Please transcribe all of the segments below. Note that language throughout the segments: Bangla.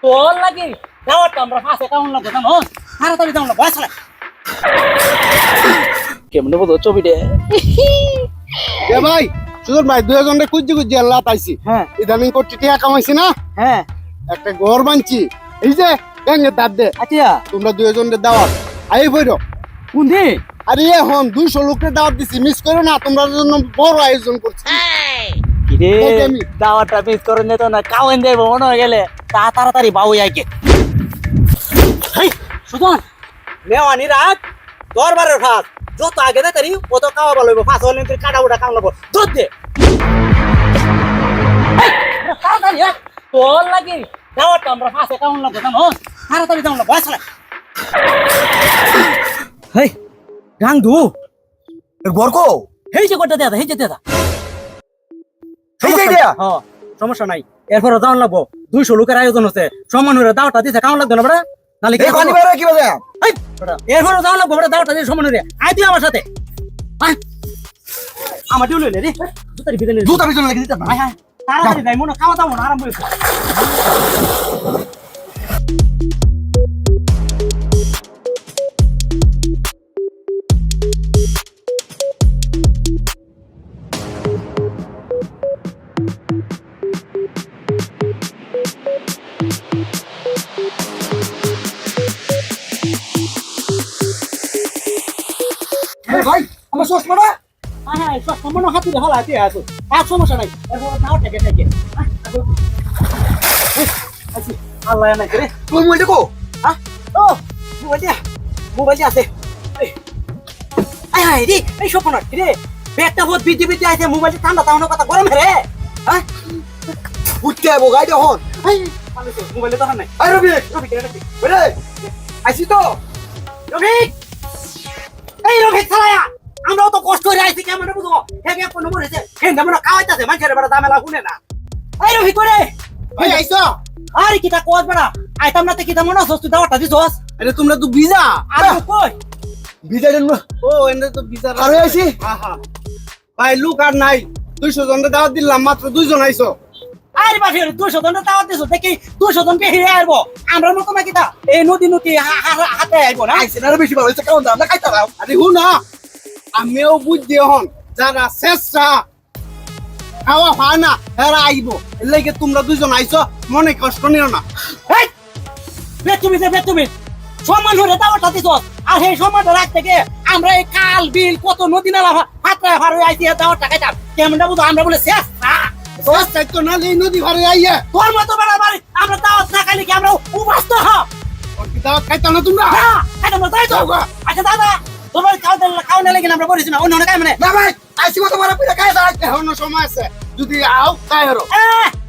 তোর লাগি দাওয়াত আমরা ফাঁসে কেমন লাগবে জানো তাড়াতাড়ি যাও না বয়স কেমনে বলতো ছবিটা এ ভাই সুজন ভাই দুজনে কুজি কুজি আল্লাহ পাইছি হ্যাঁ ইদানিং কোটি টাকা কামাইছি না হ্যাঁ একটা ঘর বানছি এই যে ব্যাঙে তার দে আচ্ছা তোমরা দুজনের দাওয়াত আই বইরো কোন দিন আরে এখন 200 লোকের দাওয়াত দিছি মিস করো না তোমরা জন্য বড় আয়োজন করছি কিরে এই যে আমি- দাওয়াতটা মিস করে নিত না কাওয়েন দেব মনে হয়ে গেলে তাড়াতাড়ি বাউই আইকে হেই সুজন নেওয়ানি রাত দরবারের ফাঁস যত আগে না তারি অত কাওয়া ভালো হইব ফাঁস হলে তুই কাটা উঠা কামলাবো দুধ দে তাড়াতাড়ি তোর লাগি দাওয়াতটা আমরা ফাঁসে কেমন লাগবে জানো তাড়াতাড়ি যাও না বয়স হেই গাংদু গর্ক হেই যে করতে দেদা হেই যে দেদা সেই যে দিয়া হ্যাঁ সমস্যা নাই এরপর যাওয়ান লাগবো 200 লোকের আয়োজন হচ্ছে সমান হয়ে দাওয়াটা দিতে কেমন লাগবে না বড়া নালে এই পানি বাইরে কি বাজে এরপর যাওয়ান লাগবো বড়া দাওয়াটা দিয়ে সমান হয়ে আয় তুই আমার সাথে আয় আমার ডিউ লইলে রে জুতারি বিদে লইলে জুতা পিছনে লাগিয়ে দিতে না আয় আয় তাড়াতাড়ি যাই মনে খাওয়া দাও না আরাম হইছে ভাই আমার শ্বশুর না হ্যাঁ সব সম্পূর্ণ হাতুড়ে হলা তুই আসো আর সমস্যা নাই এরপর দাওয়াটা কেটে কে আল্লাহ না করে তুই মোবাইল দেখো হ্যাঁ ও মোবাইল আছে আয় হায় রে এই স্বপ্ন রে ব্যাগটা বহুত বিদ্যুৎ বিদ্যুৎ আছে মোবাইল ঠান্ডা তাহলে কথা গরম হে রে হ্যাঁ উঠতে আইবো গাড়ি এখন মোবাইলে তো নাই আই রবি রবি কে রবি ওরে আইছি তো রবি এই রবি ছায়া আমরাও তো কষ্ট করে আইছি কেমন বুঝো হে কে কোন নম্বর হইছে হে আমরা খাওয়াইতাছে মানুষের বড় দামেলা শুনে না এই রবি করে ভাই আইছো আরে কিটা কোজ বড়া আইতাম না তে কিটা মনে হচ্ছে তুই দাওয়াটা দিছস আরে তোমরা তো বিজা আর কই বিদায় না ও এনে তো বিজা আরে আইছি হ্যাঁ ভাই লোক আর নাই 200 জনের দাওয়াত দিলাম মাত্র 2 জন আইছো আরে বাবা 200 জন দাওয়াত দিছস দেখি 200 জন কে হিরে আইবো আমরা মত না কিটা এই নদী নদী হাতে আইবো না আইছে না বেশি ভালো হইছে কেমন দাম না খাইতা দাও আরে হু না আমিও বুঝছি এখন যারা শেষরা খাওয়া হয় না এরা আইবো এর লাগে তোমরা 2 জন আইছো মনে কষ্ট নিও না এই বেতুমি সম্মান হরে দাওয়াটা দিছস আর এই সম্মানটা রাখতে গিয়ে আমরা এই কাল বিল কত নদী নালা হাতরা ভার হয়ে আইছি দাওয়াটা খাইতাম কেমন বুঝো আমরা বলে শেষ শেষ থাকতো না এই নদী ভারে আইয়া তোর মতো বড় বাড়ি আমরা দাওয়াত না খাইলে কি আমরা উপাস তো হব দাওয়াত খাইতো না তোমরা না খাইতাম না তাই তো আচ্ছা দাদা তোমার খাওয়া লাগে আমরা বলেছি না অন্য কাজ মানে না ভাই আইছি কত বড় পিঠা খাই দাও এখনো সময় আছে যদি আও খাই হরো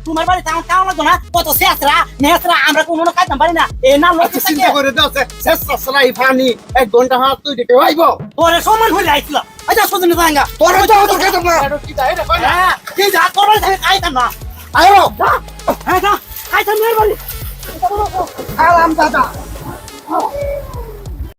তোমার বাড়ি খাওয়া লাগতো না কত শেষরা নেহসরা আমরা কোনো খাইতাম পারি না এই না লোক চিন্তা করে দাও শেষ সরাই পানি 1 ঘন্টা হাত তুই দিতে আইবো তোরে সম্মান হইলে আইছিল আচ্ছা সুদিন জাঙ্গা তোর তো তো খাইতাম না কি দাই রে কই না কি যা তোর থেকে খাইতাম না আয়ো হ্যাঁ খাইতাম না বাড়ি আলাম দাদা